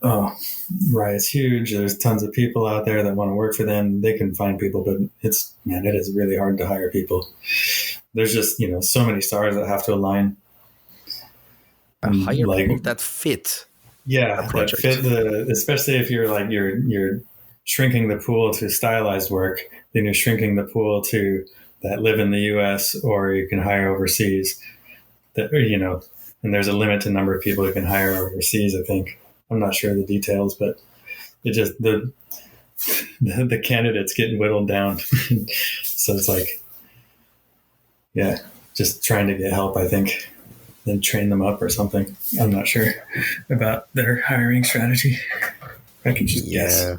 oh, Riot's huge. There's tons of people out there that want to work for them. They can find people, but it is really hard to hire people. There's just, so many stars that have to align. And hire like, people that fit a yeah, that project. fit especially if you're like, you're shrinking the pool to stylized work, then you're shrinking the pool to that live in the US or you can hire overseas that, and there's a limit to number of people you can hire overseas. I think I'm not sure of the details, but it just the candidates getting whittled down. So it's like, yeah, just trying to get help, I think, then train them up or something. I'm not sure about their hiring strategy. I can just guess. Yeah,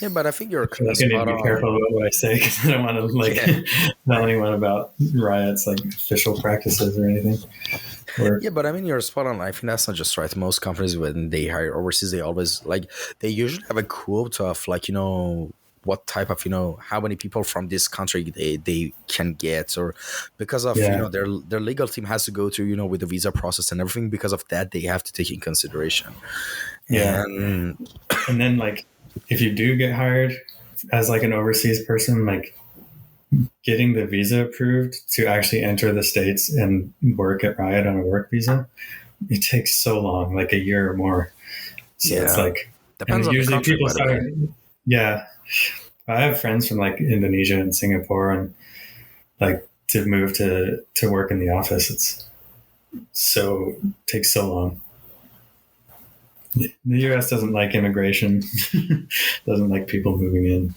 yeah, but I think you're I feel like I need to spot be on. careful about what I say because I don't want to like Yeah, tell anyone about Riot's like official practices or anything. Or yeah, but I mean, you're spot on. I think that's not just right. Most companies, when they hire overseas, they always like they usually have a quota of like what type of how many people from this country they can get, or because of yeah, their legal team has to go through with the visa process and everything. Because of that, they have to take in consideration. yeah. And And then like if you do get hired as like an overseas person, like getting the visa approved to actually enter the States and work at Riot on a work visa, it takes so long, like a year or more. So it's yeah, like, depends and on the usually country, people by the start, way. yeah. I have friends from like Indonesia and Singapore and like to move to work in the office. It's so takes so long. The US doesn't like immigration, doesn't like people moving in.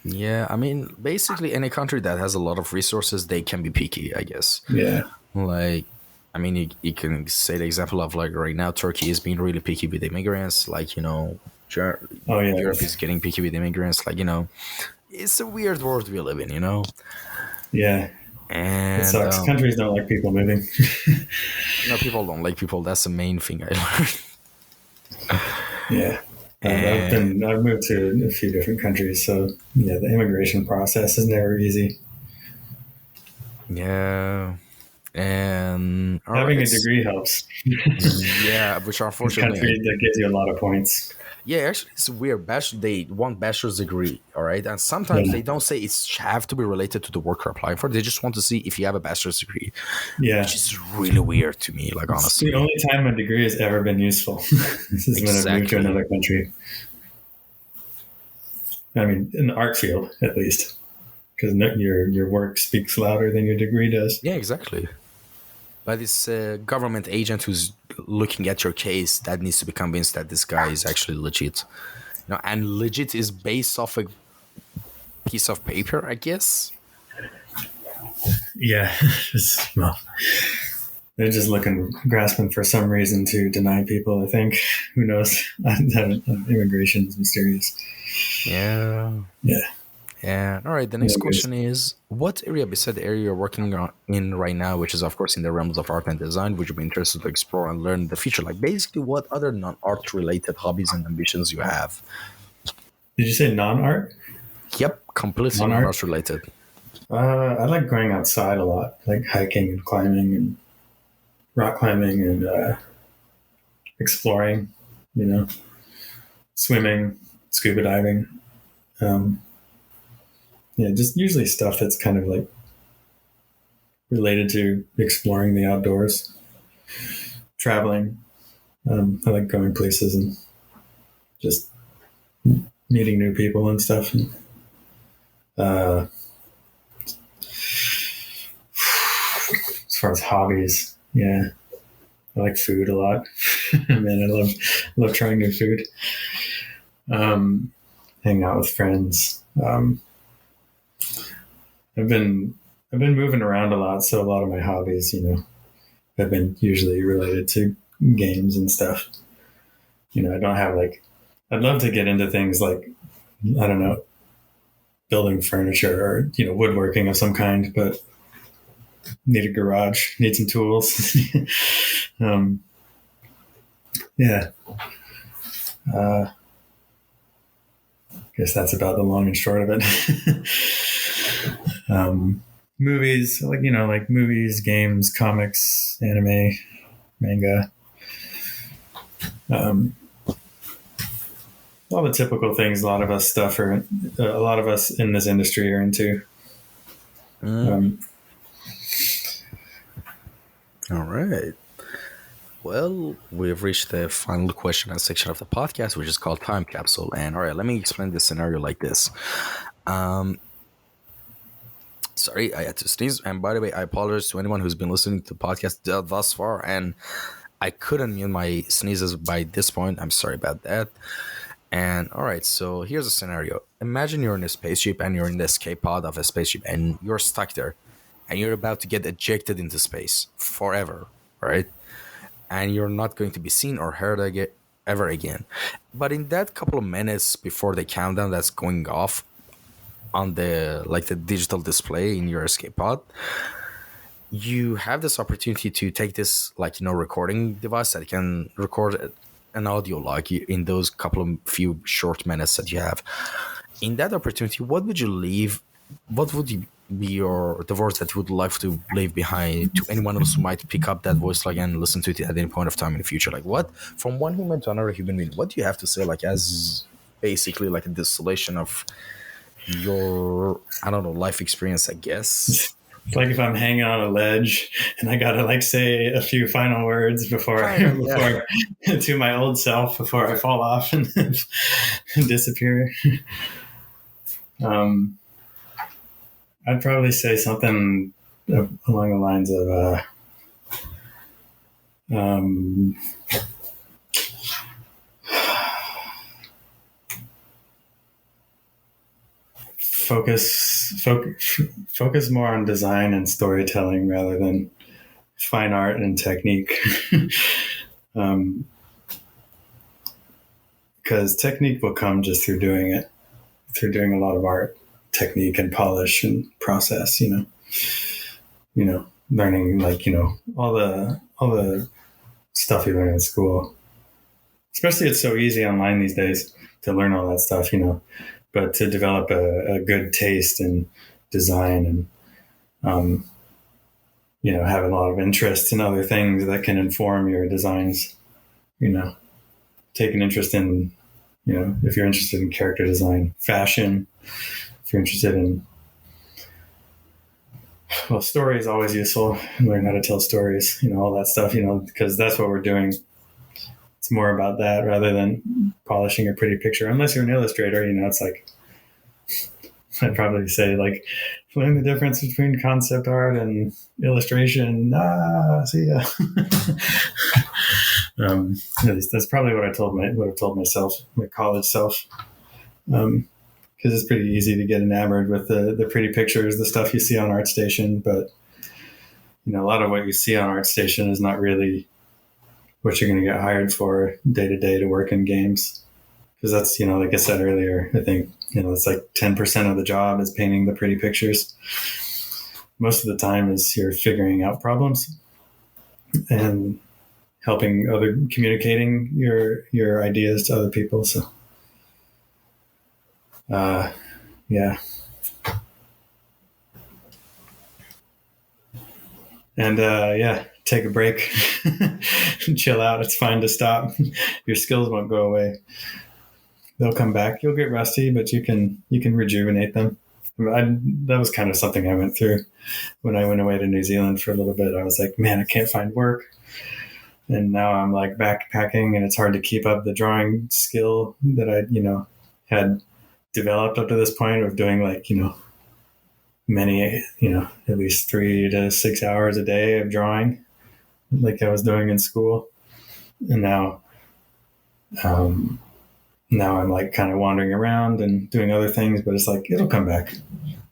Yeah, I mean, basically any country that has a lot of resources, they can be picky, I guess. Yeah. Like, I mean, you can say the example of like right now, Turkey is being really picky with immigrants. Like, Oh yeah. Europe is getting picky with immigrants. Like, it's a weird world we live in. Yeah. It And, sucks. Countries don't like people moving. people don't like people. That's the main thing I learned. Yeah. And I've moved to a few different countries, so yeah, the immigration process is never easy. yeah. And, all right. Having a degree helps. Yeah, which In unfortunately countries that gives you a lot of points. Yeah, actually, it's weird. They want bachelor's degree, all right, and sometimes Yeah. they don't say it's have to be related to the work you're applying for. They just want to see if you have a bachelor's degree, Yeah. which is really weird to me. Like It's the honestly, only time a degree has ever been useful. This is when I've moved to exactly. another country. I mean, in the art field, at least, because your work speaks louder than your degree does. Yeah, exactly. But it's a government agent who's looking at your case that needs to be convinced that this guy is actually legit. And legit is based off a piece of paper, I guess. Yeah. Well, they're just grasping for some reason to deny people. I think. Who knows? Immigration is mysterious. Yeah. Yeah. Yeah. All right. The next Anyways, question is, what area beside the area you're working in right now, which is of course in the realms of art and design, would you be interested to explore and learn in the future? Like basically, what other non-art related hobbies and ambitions you have? did you say non-art? Yep, completely Non-art. non-art related. I like going outside a lot, like hiking and climbing and rock climbing and exploring. You know, swimming, scuba diving. Um, yeah, just usually stuff that's kind of like related to exploring the outdoors, traveling. I like going places and just meeting new people and stuff. And, as far as hobbies, yeah, I like food a lot. Man, I love trying new food. Hang out with friends. I've been moving around a lot, so a lot of my hobbies, have been usually related to games and stuff. I don't have I'd love to get into things like, I don't know, building furniture or, woodworking of some kind, but need a garage, need some tools. Yeah. Guess that's about the long and short of it. Movies, like movies, games, comics, anime, manga. All the typical things a lot of us in this industry are into. All right. Well, we've reached the final question and section of the podcast, which is called Time Capsule. And all right, let me explain the scenario like this. Sorry, I had to sneeze. And by the way, I apologize to anyone who's been listening to the podcast thus far, and I couldn't mute my sneezes by this point. I'm sorry about that. And all right, so here's a scenario. Imagine you're in a spaceship and you're in the escape pod of a spaceship and you're stuck there and you're about to get ejected into space forever, right? And you're not going to be seen or heard ever again. But in that couple of minutes before the countdown that's going off on the digital display in your escape pod, you have this opportunity to take this recording device that can record an audio log in those few short minutes that you have. In that opportunity, what would you leave? What would be the words that you would like to leave behind to anyone else who might pick up that voice log and listen to it at any point of time in the future? Like, what, from one human to another human being, what do you have to say, as basically a distillation of your, I don't know, life experience, I guess? It's like if I'm hanging on a ledge and I gotta say a few final words before to my old self before I fall off and disappear. I'd probably say something along the lines of focus more on design and storytelling rather than fine art and technique. Because technique will come just through doing it, through doing a lot of art, technique and polish and process, learning all the stuff you learn in school. Especially it's so easy online these days to learn all that stuff, but to develop a good taste in design and, have a lot of interest in other things that can inform your designs, take an interest in, if you're interested in character design, fashion, if you're interested in, story is always useful. Learn how to tell stories, all that stuff, because that's what we're doing. It's more about that rather than polishing a pretty picture. Unless you're an illustrator, it's I'd probably say learn the difference between concept art and illustration. See ya. At least that's probably what I would have told myself, my college self. Because it's pretty easy to get enamored with the pretty pictures, the stuff you see on ArtStation. But, a lot of what you see on ArtStation is not really what you're going to get hired for day to day to work in games. Because that's, like I said earlier, I think, it's 10% of the job is painting the pretty pictures. Most of the time is you're figuring out problems and communicating your ideas to other people. So, yeah. And, take a break, chill out. It's fine to stop. Your skills won't go away. They'll come back. You'll get rusty, but you can rejuvenate them. That was kind of something I went through when I went away to New Zealand for a little bit. I was like, man, I can't find work. And now I'm like backpacking, and it's hard to keep up the drawing skill that I, had developed up to this point of doing like, many, at least 3 to 6 hours a day of drawing like I was doing in school. And um, now I'm like kind of wandering around and doing other things, but it's like, it'll come back.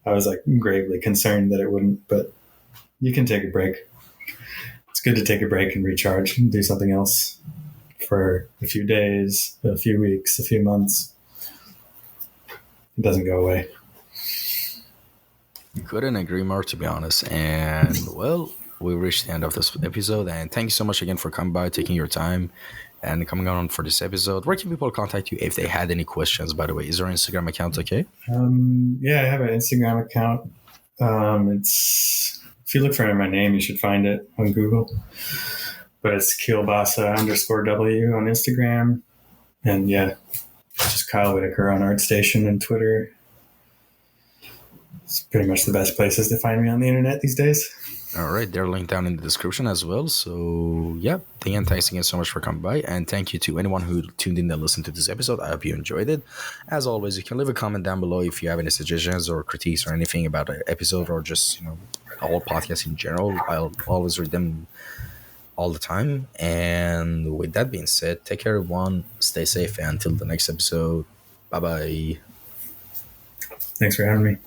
I was like gravely concerned that it wouldn't, but you can take a break. It's good to take a break and recharge and do something else for a few days, a few weeks, a few months. It doesn't go away. Couldn't agree more, to be honest. And well, we reached the end of this episode. And thank you so much again for coming by, taking your time, and coming on for this episode. Where can people contact you if they had any questions? By the way, is there an Instagram account? Okay. Yeah, I have an Instagram account. It's if you look for my name, you should find it on Google. But it's Kielbasa_W on Instagram, and yeah, just Kiel Whitaker on ArtStation and Twitter. It's pretty much the best places to find me on the internet these days. All right, they're linked down in the description as well. So yeah, again, thanks again so much for coming by, and thank you to anyone who tuned in and listened to this episode. I hope you enjoyed it. As always, you can leave a comment down below if you have any suggestions or critiques or anything about an episode or just all podcasts in general. I'll always read them all the time. And with that being said, take care, everyone. Stay safe, and until the next episode. Bye bye. Thanks for having me.